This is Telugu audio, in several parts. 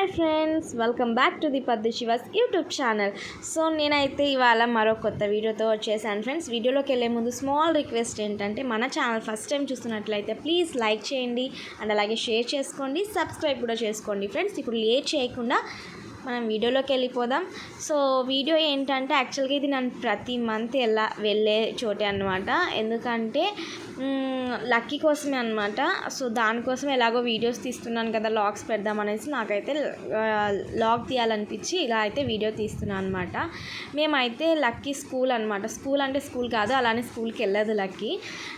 Hi friends, welcome back to the పద్దు శివాస్ యూట్యూబ్ ఛానల్. సో నేనైతే ఇవాళ మరో కొత్త వీడియోతో వచ్చేసాను ఫ్రెండ్స్. వీడియోలోకి వెళ్ళే ముందు స్మాల్ రిక్వెస్ట్ ఏంటంటే, మన ఛానల్ ఫస్ట్ టైం చూస్తున్నట్లయితే ప్లీజ్ లైక్ చేయండి అండ్ అలాగే షేర్ చేసుకోండి, సబ్స్క్రైబ్ కూడా చేసుకోండి ఫ్రెండ్స్. ఇప్పుడు లేట్ చేయకుండా మనం వీడియోలోకి వెళ్ళిపోదాం. సో వీడియో ఏంటంటే, యాక్చువల్గా ఇది నేను ప్రతి మంత్ వెళ్ళే చోటే అనమాట. ఎందుకంటే లక్కీ కోసమే అనమాట. సో దానికోసం ఎలాగో వీడియోస్ తీస్తున్నాను కదా, లాగ్స్ పెడదామనేసి నాకైతే లాగ్ తీయాలనిపించి ఇలా అయితే వీడియో తీస్తున్నాను అనమాట. మేమైతే లక్కీ స్కూల్ అనమాట. స్కూల్ అంటే స్కూల్ కాదు, అలానే స్కూల్కి వెళ్ళదు లక్కీ.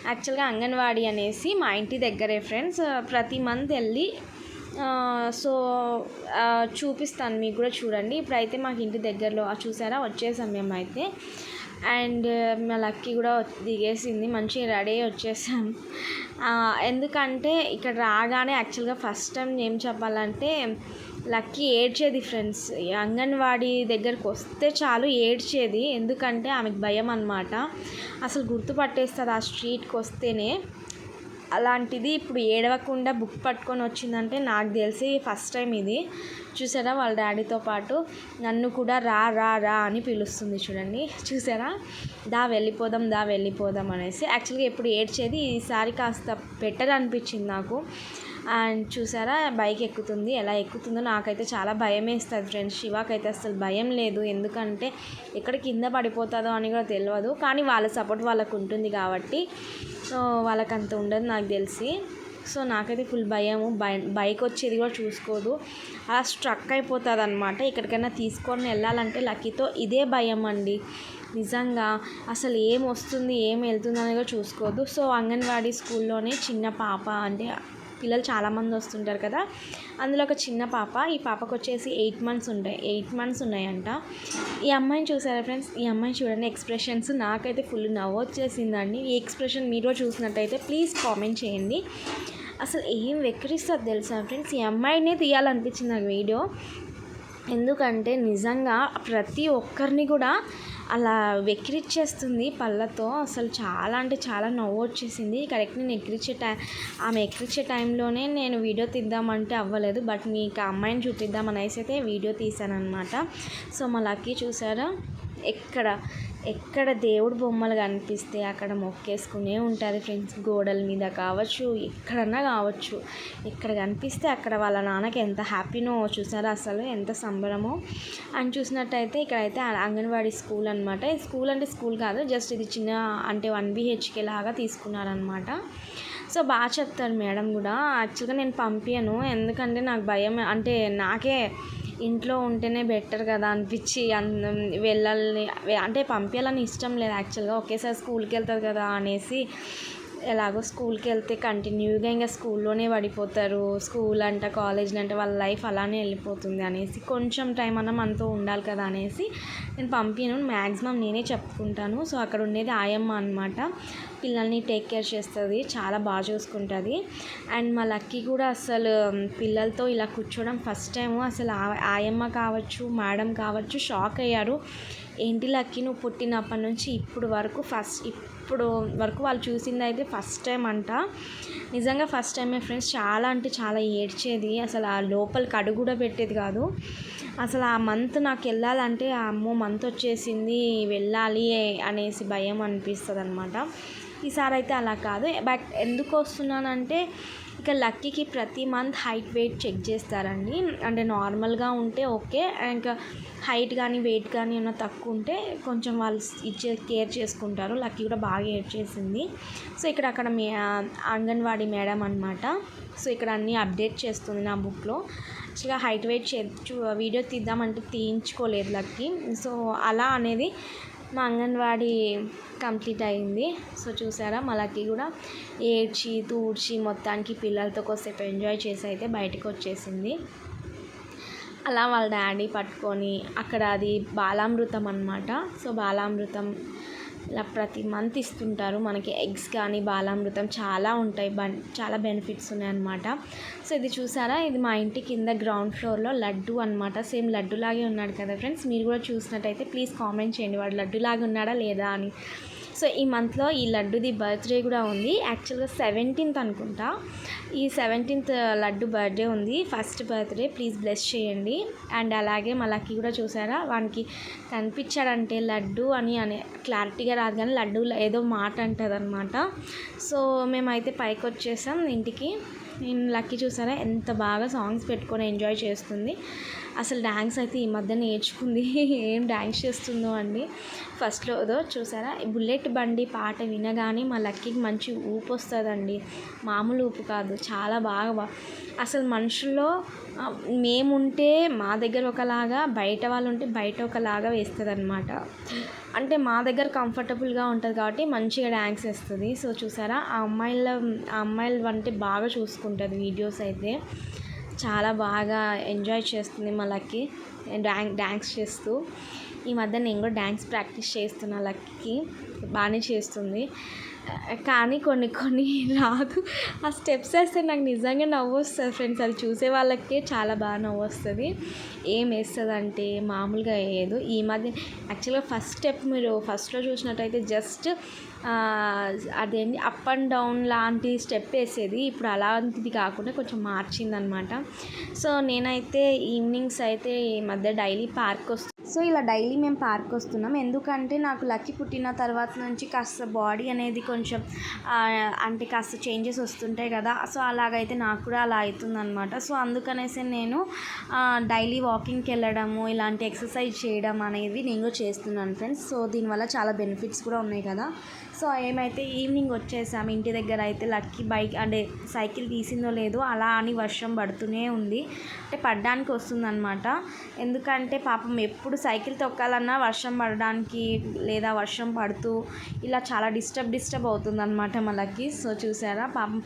యాక్చువల్గా అంగన్వాడీ అనేసి మా ఇంటి దగ్గరే ఫ్రెండ్స్. ప్రతి మంత్ వెళ్ళి సో చూపిస్తాను మీకు కూడా, చూడండి. ఇప్పుడైతే మాకు ఇంటి దగ్గరలో చూసారా వచ్చేసాం మేమైతే. అండ్ మా లక్కీ కూడా దిగేసింది, మంచిగా రెడీ అయ్యి వచ్చేసాం. ఎందుకంటే ఇక్కడ రాగానే యాక్చువల్గా ఫస్ట్ టైం ఏం చెప్పాలంటే, లక్కీ ఏడ్చేది ఫ్రెండ్స్. అంగన్వాడీ దగ్గరికి వస్తే చాలు ఏడ్చేది. ఎందుకంటే ఆమెకు భయం అన్నమాట. అసలు గుర్తుపట్టేస్తుంది ఆ స్ట్రీట్కి వస్తేనే. అలాంటిది ఇప్పుడు ఏడవకుండా బుక్ పట్టుకొని వచ్చిందంటే నాకు తెలిసి ఫస్ట్ టైం ఇది. చూసారా, వాళ్ళ డాడీతో పాటు నన్ను కూడా రా రా రా అని పిలుస్తుంది చూడండి. చూసారా, దా వెళ్ళిపోదాం అనేసి. యాక్చువల్గా ఎప్పుడు ఏడ్చేది, ఈసారి కాస్త బెటర్ అనిపించింది నాకు. అండ్ చూసారా, బైక్ ఎక్కుతుంది. ఎలా ఎక్కుతుందో నాకైతే చాలా భయం వేస్తుంది ఫ్రెండ్స్. శివాకైతే అసలు భయం లేదు, ఎందుకంటే ఎక్కడ కింద పడిపోతుందో అని కూడా తెలియదు. కానీ వాళ్ళ సపోర్ట్ వాళ్ళకు ఉంటుంది కాబట్టి వాళ్ళకి అంత ఉండదు నాకు తెలిసి. సో నాకైతే ఫుల్ భయము. బైక్ వచ్చేది కూడా చూసుకోదు, అలా స్ట్రక్ అయిపోతుంది అనమాట. ఎక్కడికైనా తీసుకొని వెళ్ళాలంటే లక్కీతో ఇదే భయం అండి నిజంగా. అసలు ఏం వస్తుంది ఏం వెళ్తుంది అని కూడా చూసుకోదు. సో అంగన్వాడీ స్కూల్లోనే చిన్న పాప, అంటే పిల్లలు చాలామంది వస్తుంటారు కదా, అందులో ఒక చిన్న పాప. ఈ పాపకు వచ్చేసి 8 మంత్స్ ఉన్నాయంట. ఈ అమ్మాయిని చూసారా ఫ్రెండ్స్, ఈ అమ్మాయిని చూడండి ఎక్స్ప్రెషన్స్. నాకైతే ఫుల్ నవ్వు వచ్చేసిందండి. ఈ ఎక్స్ప్రెషన్ మీరు చూసినట్టయితే ప్లీజ్ కామెంట్ చేయండి. అసలు ఏం వెక్కిరిస్తుంది తెలుసా ఫ్రెండ్స్. ఈ అమ్మాయినే తీయాలనిపించింది నాకు వీడియో. ఎందుకంటే నిజంగా ప్రతి ఒక్కరిని కూడా అలా వెక్కిరిచ్చేస్తుంది పళ్ళతో. అసలు చాలా అంటే చాలా నవ్వు వచ్చేసింది. కరెక్ట్ నేను ఆమె ఎక్కిరించే టైంలోనే నేను వీడియో తీద్దామంటే అవ్వలేదు. బట్ మీకు ఆ అమ్మాయిని చూపిద్దామనేసి అయితే వీడియో తీశాను అనమాట. సో మా లక్కీ చూసారా, ఎక్కడ దేవుడు బొమ్మలు కనిపిస్తే అక్కడ మొక్కేసుకునే ఉంటుంది ఫ్రెండ్స్. గోడల మీద కావచ్చు, ఎక్కడన్నా కావచ్చు, ఎక్కడ కనిపిస్తే అక్కడ వాళ్ళ నాన్నకి ఎంత హ్యాపీనో చూసారా, అసలు ఎంత సంబరమో. అని చూసినట్టయితే ఇక్కడైతే అంగన్వాడీ స్కూల్ అనమాట. ఈ స్కూల్ అంటే స్కూల్ కాదు, జస్ట్ ఇది చిన్న అంటే 1 BHK లాగా తీసుకున్నారనమాట. సో బాగా చెప్తారు మేడం కూడా. యాక్చువల్గా నేను పంపించను, ఎందుకంటే నాకు భయం. అంటే నాకే ఇంట్లో ఉంటేనే బెటర్ కదా అనిపించి వెళ్ళాలని, అంటే పంపించాలని ఇష్టం లేదు యాక్చువల్గా. ఒకేసారి స్కూల్కి వెళ్తుంది కదా అనేసి, ఎలాగో స్కూల్కి వెళ్తే కంటిన్యూగా ఇంకా స్కూల్లోనే పడిపోతారు. స్కూల్ అంట కాలేజ్ అంటే వాళ్ళ లైఫ్ అలానే వెళ్ళిపోతుంది అనేసి, కొంచెం టైం అన్నా మనతో ఉండాలి కదా అనేసి నేను పంపించను. మ్యాక్సిమం నేనే చెప్పుకుంటాను. సో అక్కడ ఉండేది ఆయమ్మ అనమాట. పిల్లల్ని టేక్ కేర్ చేస్తుంది, చాలా బాగా చూసుకుంటుంది. అండ్ మా లక్కీ కూడా అసలు పిల్లలతో ఇలా కూర్చోవడం ఫస్ట్ టైము. అసలు ఆయమ్మ కావచ్చు, మేడం కావచ్చు షాక్ అయ్యారు. ఏంటి లక్కీ, నువ్వు పుట్టినప్పటి నుంచి ఇప్పుడు వరకు వాళ్ళు చూసింది అయితే ఫస్ట్ టైం అంట. నిజంగా ఫస్ట్ టైమే ఫ్రెండ్స్. చాలా అంటే చాలా ఏడ్చేది. అసలు ఆ లోపలికి అడుగు కూడా పెట్టేది కాదు. అసలు ఆ మంత్ నాకు వెళ్ళాలంటే, అమ్మో మంత్ వచ్చేసింది వెళ్ళాలి అనేసి భయం అనిపిస్తుంది అనమాట. ఈసారి అయితే అలా కాదు. బట్ ఎందుకు వస్తున్నానంటే, ఇక లక్కీకి ప్రతి మంత్ హైట్ వెయిట్ చెక్ చేస్తారండి. అంటే నార్మల్గా ఉంటే ఓకే, ఇంకా హైట్ కానీ వెయిట్ కానీ ఏమైనా తక్కువ ఉంటే కొంచెం వాళ్ళు కేర్ చేసుకుంటారు. లక్కీ కూడా బాగా ఏడ్చేసింది. సో అక్కడ అంగన్వాడీ మేడం అనమాట. సో ఇక్కడ అన్నీ అప్డేట్ చేస్తుంది నా బుక్లో. యాక్చువల్గా హైట్ వెయిట్ వీడియో తీద్దామంటే తీయించుకోలేదు లక్కీ. సో అలా అనేది మా అంగన్వాడీ కంప్లీట్ అయింది. సో చూసారా, మా లక్కీ కూడా ఏడ్చి తూడ్చి మొత్తానికి పిల్లలతో కొద్దిసేపు ఎంజాయ్ చేసి అయితే బయటకు వచ్చేసింది. అలా వాళ్ళ డాడీ పట్టుకొని, అక్కడ అది బాలామృతం అనమాట. సో బాలామృతం ఇలా ప్రతి మంత్ ఇస్తుంటారు మనకి. ఎగ్స్ కానీ బాలామృతం చాలా ఉంటాయి, చాలా బెనిఫిట్స్ ఉన్నాయన్నమాట. సో ఇది చూసారా, ఇది మా ఇంటి కింద గ్రౌండ్ ఫ్లోర్లో లడ్డు అనమాట. సేమ్ లడ్డులాగే ఉన్నాడు కదా ఫ్రెండ్స్. మీరు కూడా చూసినట్టయితే ప్లీజ్ కామెంట్ చేయండి, వాడు లడ్డులాగా ఉన్నాడా లేదా అని. సో ఈ మంత్లో ఈ లడ్డుది బర్త్డే కూడా ఉంది. యాక్చువల్గా 17th అనుకుంటా. ఈ 17th లడ్డు బర్త్డే ఉంది, ఫస్ట్ బర్త్డే. ప్లీజ్ బ్లెస్ చేయండి. అండ్ అలాగే మా లక్కీ కూడా చూసారా, వానికి కనిపించాడంటే లడ్డు అని క్లారిటీగా రాదు కానీ లడ్డు ఏదో మాట అంటుంది అనమాట. సో మేమైతే పైకి వచ్చేసాం ఇంటికి. నేను లక్కీ చూసారా ఎంత బాగా సాంగ్స్ పెట్టుకొని ఎంజాయ్ చేస్తుంది. అసలు డ్యాన్స్ అయితే ఈ మధ్య నేర్చుకుంది. ఏం డ్యాన్స్ చేస్తుందో అండి. ఫస్ట్లో ఏదో చూసారా, బుల్లెట్ బండి పాట వినగానే మా లక్కీకి మంచి ఊపు వస్తుందండి. మామూలు ఊపు కాదు, చాలా బాగా అసలు మనుషుల్లో మేముంటే మా దగ్గర ఒకలాగా, బయట వాళ్ళు ఉంటే బయట ఒకలాగా వేస్తుంది అనమాట. అంటే మా దగ్గర కంఫర్టబుల్గా ఉంటుంది కాబట్టి మంచిగా డ్యాన్స్ వేస్తుంది. సో చూసారా, ఆ అమ్మాయిలు అంటే బాగా చూసుకుంటుంది వీడియోస్ అయితే. చాలా బాగా ఎంజాయ్ చేస్తుంది మా లక్కీ డ్యాన్స్ చేస్తూ. ఈ మధ్య నేను కూడా డ్యాన్స్ ప్రాక్టీస్ చేస్తున్నా. లక్కీకి బాగానే చేస్తుంది కానీ కొన్ని రాదు. ఆ స్టెప్స్ వేస్తే నాకు నిజంగా నవ్వు వస్తుంది ఫ్రెండ్స్. అది చూసే వాళ్ళకే చాలా బాగా నవ్వు వస్తుంది. ఏం వేస్తుంది అంటే మామూలుగా వేయదు. ఈ మధ్య యాక్చువల్గా ఫస్ట్ స్టెప్ మీరు ఫస్ట్లో చూసినట్టయితే జస్ట్ అదేంటి అప్ అండ్ డౌన్ లాంటి స్టెప్ వేసేది. ఇప్పుడు అలాంటిది కాకుండా కొంచెం మార్చిందనమాట. సో నేనైతే ఈవినింగ్స్ అయితే ఈ మధ్య డైలీ పార్క్ వస్తుంది. సో ఇలా డైలీ మేము పార్క్ వస్తున్నాం. ఎందుకంటే నాకు లక్కీ పుట్టిన తర్వాత నుంచి కాస్త బాడీ అనేది కొంచెం అంటే కాస్త చేంజెస్ వస్తుంటాయి కదా. సో అలాగైతే నాకు కూడా అలా అవుతుందన్నమాట. సో అందుకనేసి నేను డైలీ వాకింగ్కి వెళ్ళడము, ఇలాంటి ఎక్సర్సైజ్ చేయడం అనేది నేను కూడా చేస్తున్నాను ఫ్రెండ్స్. సో దీనివల్ల చాలా బెనిఫిట్స్ కూడా ఉన్నాయి కదా. సో ఏమైతే ఈవినింగ్ వచ్చేసాము ఇంటి దగ్గర. అయితే లక్కీ బైక్ అంటే సైకిల్ తీసిందో లేదో అలా అని వర్షం పడుతూనే ఉంది. అంటే పడడానికి వస్తుందన్నమాట. ఎందుకంటే పాపం ఎప్పుడు సైకిల్ తొక్కాలన్నా వర్షం పడడానికి లేదా వర్షం పడుతూ ఇలా చాలా డిస్టర్బ్ అవుతుందన్నమాట మనకి. సో చూసారా, పాపం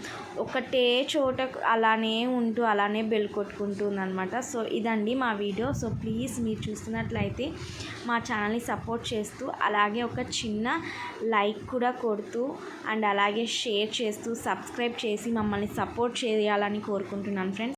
ఒకటే చోట అలానే ఉంటూ అలానే బెల్ కొట్టుకుంటుందన్నమాట. సో ఇదండి మా వీడియో. సో ప్లీజ్ మీరు చూస్తున్నట్లయితే మా ఛానల్ని సపోర్ట్ చేస్తూ, అలాగే ఒక చిన్న లైక్ కూడా కొడుతూ, అండ్ అలాగే షేర్ చేస్తూ, సబ్స్క్రైబ్ చేసి మమ్మల్ని సపోర్ట్ చేయాలని కోరుకుంటున్నాను ఫ్రెండ్స్.